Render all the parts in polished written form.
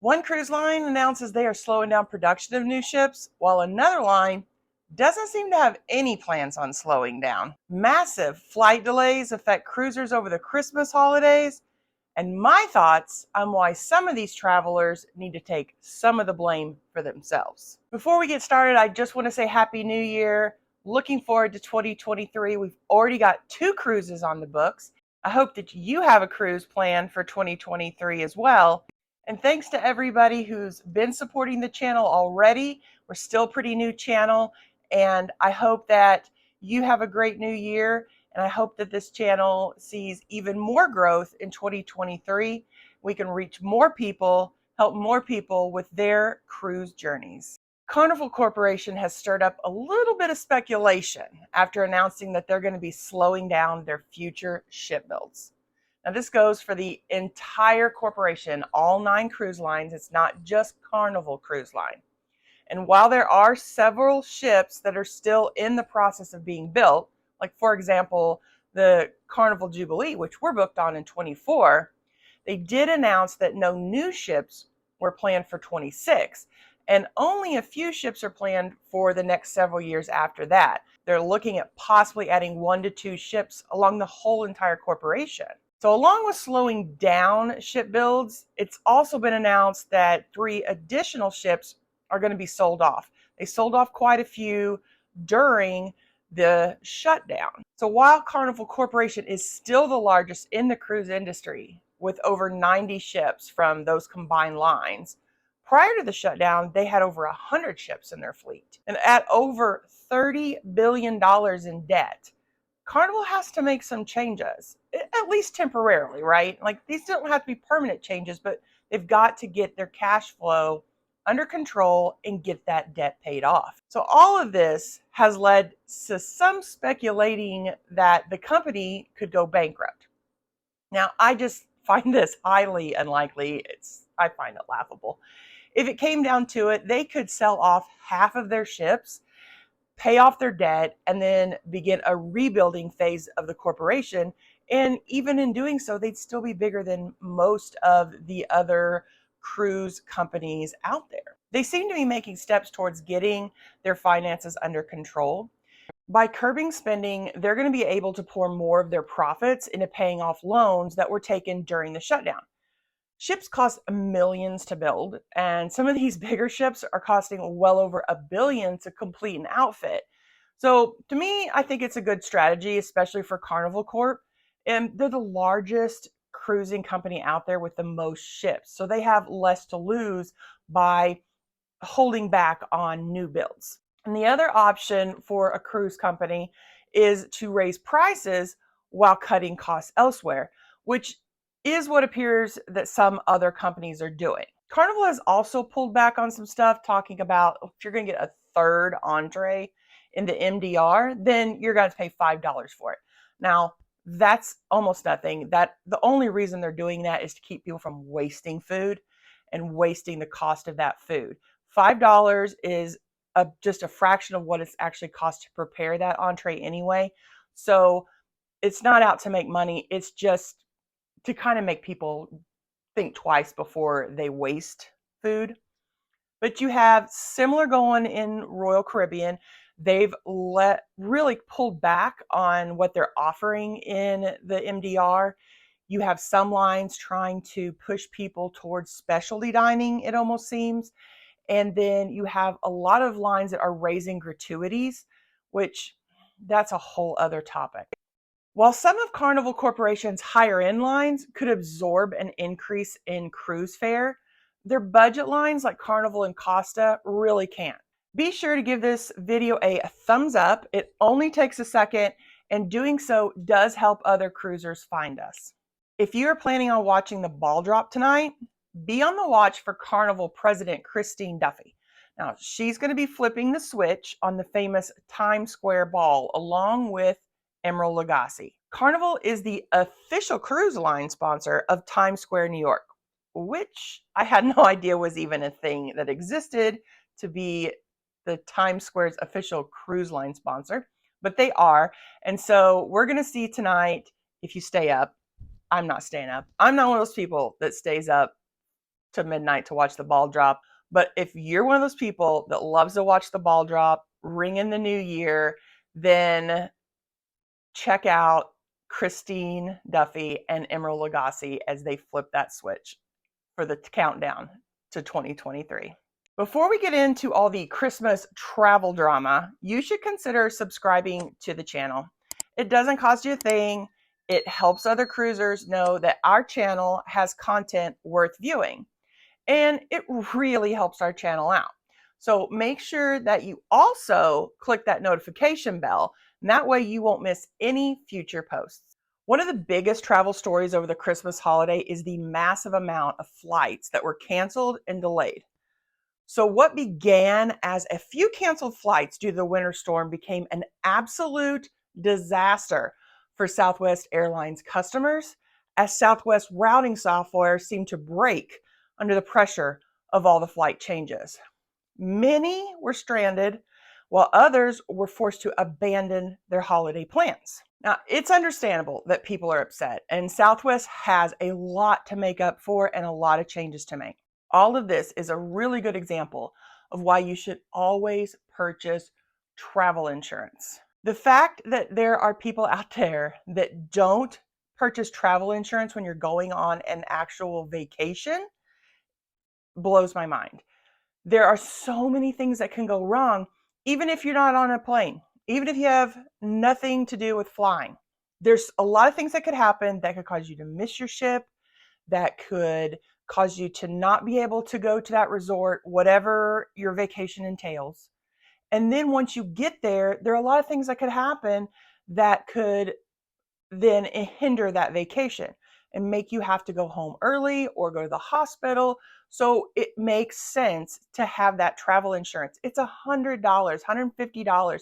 One cruise line announces they are slowing down production of new ships, while another line doesn't seem to have any plans on slowing down. Massive flight delays affect cruisers over the Christmas holidays, and my thoughts on why some of these travelers need to take some of the blame for themselves. Before we get started, I just want to say Happy New Year. Looking forward to 2023. We've already got 2 cruises on the books. I hope that you have a cruise planned for 2023 as well. And thanks to everybody who's been supporting the channel already. We're still a pretty new channel, and I hope that you have a great new year, and I hope that this channel sees even more growth in 2023. We can reach more people, help more people with their cruise journeys. Carnival Corporation has stirred up a little bit of speculation after announcing that they're going to be slowing down their future ship builds. Now, this goes for the entire corporation, all 9 cruise lines. It's not just Carnival Cruise Line. And while there are several ships that are still in the process of being built, like, for example, the Carnival Jubilee, which we're booked on in 24, they did announce that no new ships were planned for 26, and only a few ships are planned for the next several years after that. They're looking at possibly adding 1 to 2 ships along the whole entire corporation. So along with slowing down ship builds, it's also been announced that 3 additional ships are going to be sold off. They sold off quite a few during the shutdown. So while Carnival Corporation is still the largest in the cruise industry, with over 90 ships from those combined lines, prior to the shutdown, they had over 100 ships in their fleet. And at over $30 billion in debt, Carnival has to make some changes, at least temporarily, right? Like, these don't have to be permanent changes, but they've got to get their cash flow under control and get that debt paid off. So all of this has led to some speculating that the company could go bankrupt. Now, I just find this highly unlikely. I find it laughable. If it came down to it, they could sell off half of their ships, pay off their debt, and then begin a rebuilding phase of the corporation. And even in doing so, they'd still be bigger than most of the other cruise companies out there. They seem to be making steps towards getting their finances under control. By curbing spending, they're going to be able to pour more of their profits into paying off loans that were taken during the shutdown. Ships cost millions to build, and some of these bigger ships are costing well over $1 billion to complete an outfit. So to me, I think it's a good strategy, especially for Carnival Corp. And they're the largest cruising company out there with the most ships. So they have less to lose by holding back on new builds. And the other option for a cruise company is to raise prices while cutting costs elsewhere, which is what appears that some other companies are doing. Carnival has also pulled back on some stuff, talking about if you're going to get a third entree in the MDR, then you're going to pay $5 for it. Now, that's almost nothing. The only reason they're doing that is to keep people from wasting food and wasting the cost of that food. $5 is just a fraction of what it's actually cost to prepare that entree anyway. So it's not out to make money. It's just to kind of make people think twice before they waste food. But you have similar going in Royal Caribbean. They've really pulled back on what they're offering in the MDR. You have some lines trying to push people towards specialty dining, it almost seems. And then you have a lot of lines that are raising gratuities, which that's a whole other topic. While some of Carnival Corporation's higher-end lines could absorb an increase in cruise fare, their budget lines like Carnival and Costa really can't. Be sure to give this video a thumbs up. It only takes a second, and doing so does help other cruisers find us. If you are planning on watching the ball drop tonight, be on the watch for Carnival President Christine Duffy. Now, she's going to be flipping the switch on the famous Times Square ball along with Emeril Lagasse. Carnival is the official cruise line sponsor of Times Square, New York, which I had no idea was even a thing that existed, to be the Times Square's official cruise line sponsor, but they are. And so we're going to see tonight, if you stay up. I'm not staying up. I'm not one of those people that stays up to midnight to watch the ball drop. But if you're one of those people that loves to watch the ball drop, ring in the new year, then check out Christine Duffy and Emerald Lagasse as they flip that switch for the countdown to 2023. Before we get into all the Christmas travel drama, you should consider subscribing to the channel. It doesn't cost you a thing. It helps other cruisers know that our channel has content worth viewing. And it really helps our channel out. So make sure that you also click that notification bell, and that way you won't miss any future posts. One of the biggest travel stories over the Christmas holiday is the massive amount of flights that were canceled and delayed. So what began as a few canceled flights due to the winter storm became an absolute disaster for Southwest Airlines customers, as Southwest routing software seemed to break under the pressure of all the flight changes. Many were stranded, while others were forced to abandon their holiday plans. Now, it's understandable that people are upset, and Southwest has a lot to make up for and a lot of changes to make. All of this is a really good example of why you should always purchase travel insurance. The fact that there are people out there that don't purchase travel insurance when you're going on an actual vacation blows my mind. There are so many things that can go wrong, even if you're not on a plane, even if you have nothing to do with flying. There's a lot of things that could happen that could cause you to miss your ship, that could cause you to not be able to go to that resort, whatever your vacation entails. And then once you get there, there are a lot of things that could happen that could then hinder that vacation and make you have to go home early or go to the hospital. So it makes sense to have that travel insurance. It's $100, $150.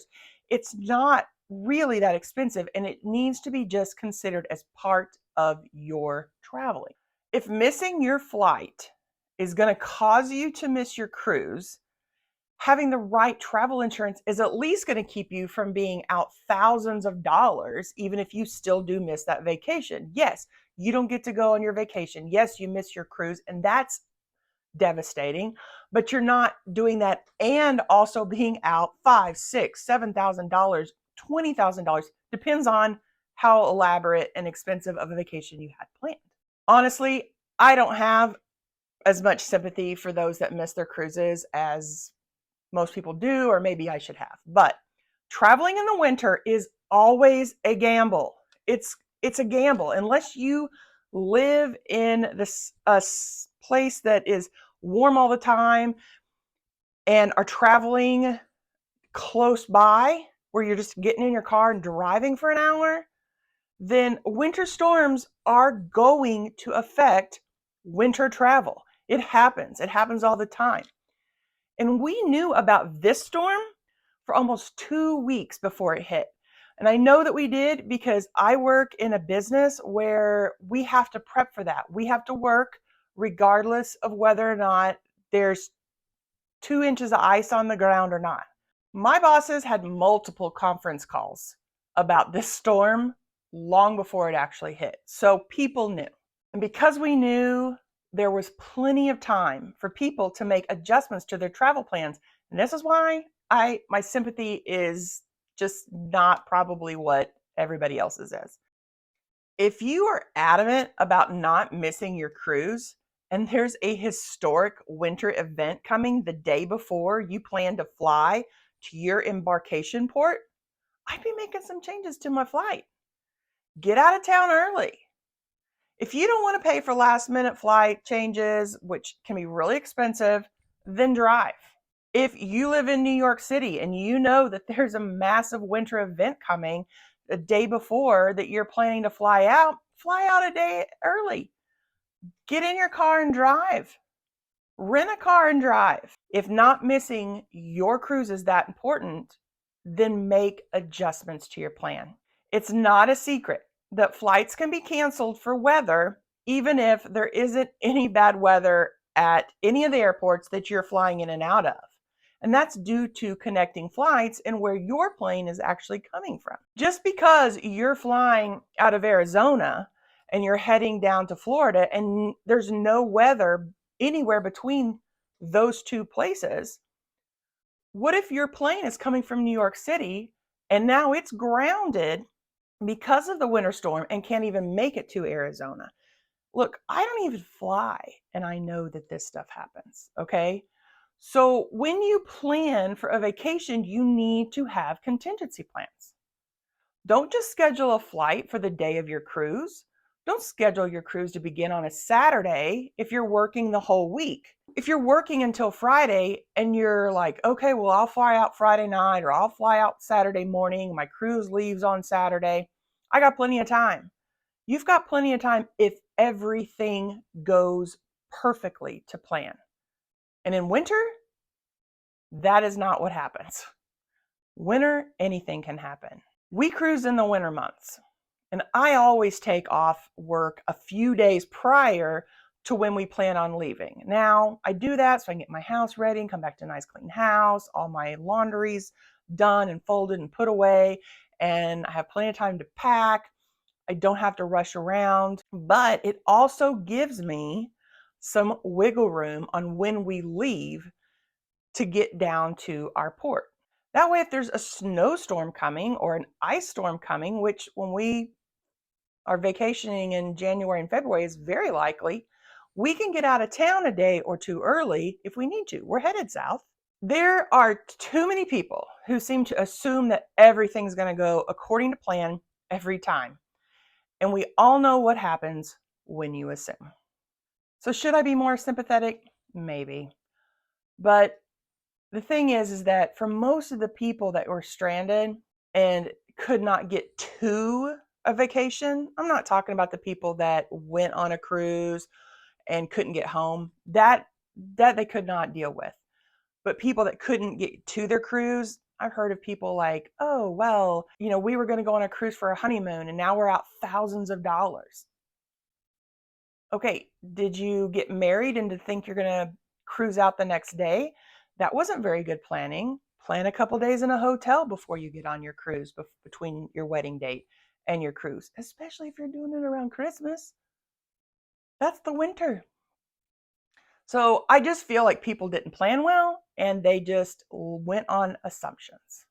It's not really that expensive, and it needs to be just considered as part of your traveling. If missing your flight is going to cause you to miss your cruise, having the right travel insurance is at least going to keep you from being out thousands of dollars, even if you still do miss that vacation. Yes, you don't get to go on your vacation. Yes, you miss your cruise, and that's devastating, but you're not doing that and also being out $5,000, $6,000, $7,000, $20,000. Depends on how elaborate and expensive of a vacation you had planned. Honestly, I don't have as much sympathy for those that miss their cruises as most people do, or maybe I should have. But traveling in the winter is always a gamble. It's a gamble unless you live in this place that is warm all the time and are traveling close by where you're just getting in your car and driving for an hour. Then winter storms are going to affect winter travel. It happens. It happens all the time. And we knew about this storm for almost 2 weeks before it hit. And I know that we did because I work in a business where we have to prep for that. We have to work regardless of whether or not there's 2 inches of ice on the ground or not. My bosses had multiple conference calls about this storm long before it actually hit. So people knew. And because we knew, there was plenty of time for people to make adjustments to their travel plans. And this is why my sympathy is just not probably what everybody else's is. If you are adamant about not missing your cruise and there's a historic winter event coming the day before you plan to fly to your embarkation port, I'd be making some changes to my flight. Get out of town early. If you don't want to pay for last minute flight changes, which can be really expensive, then drive. If you live in New York City and you know that there's a massive winter event coming the day before that you're planning to fly out a day early. Get in your car and drive. Rent a car and drive. If not missing your cruise is that important, then make adjustments to your plan. It's not a secret that flights can be canceled for weather, even if there isn't any bad weather at any of the airports that you're flying in and out of. And that's due to connecting flights and where your plane is actually coming from. Just because you're flying out of Arizona and you're heading down to Florida and there's no weather anywhere between those two places. What if your plane is coming from New York City and now it's grounded because of the winter storm and can't even make it to Arizona? Look, I don't even fly, and I know that this stuff happens, okay? So when you plan for a vacation, you need to have contingency plans. Don't just schedule a flight for the day of your cruise. Don't schedule your cruise to begin on a Saturday if you're working the whole week. If you're working until Friday and you're like, okay, well, I'll fly out Friday night or I'll fly out Saturday morning, my cruise leaves on Saturday, I got plenty of time. You've got plenty of time if everything goes perfectly to plan. And in winter, that is not what happens. Winter, anything can happen. We cruise in the winter months, and I always take off work a few days prior to when we plan on leaving. Now, I do that so I can get my house ready and come back to a nice clean house, all my laundry's done and folded and put away, and I have plenty of time to pack. I don't have to rush around, but it also gives me some wiggle room on when we leave to get down to our port. That way, if there's a snowstorm coming or an ice storm coming, which when we are vacationing in January and February is very likely, we can get out of town a day or two early if we need to. We're headed south. There are too many people who seem to assume that everything's going to go according to plan every time. And we all know what happens when you assume. So should I be more sympathetic? Maybe. But the thing is that for most of the people that were stranded and could not get to a vacation, I'm not talking about the people that went on a cruise and couldn't get home. That they could not deal with. But people that couldn't get to their cruise, I've heard of people like, oh, well, we were going to go on a cruise for a honeymoon and now we're out thousands of dollars. Okay, did you get married and to think you're going to cruise out the next day? That wasn't very good planning. Plan a couple days in a hotel before you get on your cruise, between your wedding date and your cruise, especially if you're doing it around Christmas. That's the winter. So I just feel like people didn't plan well and they just went on assumptions.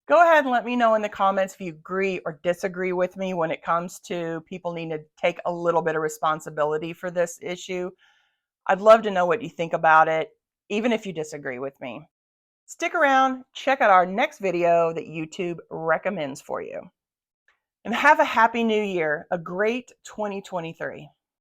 Go ahead and let me know in the comments if you agree or disagree with me when it comes to people needing to take a little bit of responsibility for this issue. I'd love to know what you think about it, even if you disagree with me. Stick around, check out our next video that YouTube recommends for you. And have a happy new year, a great 2023.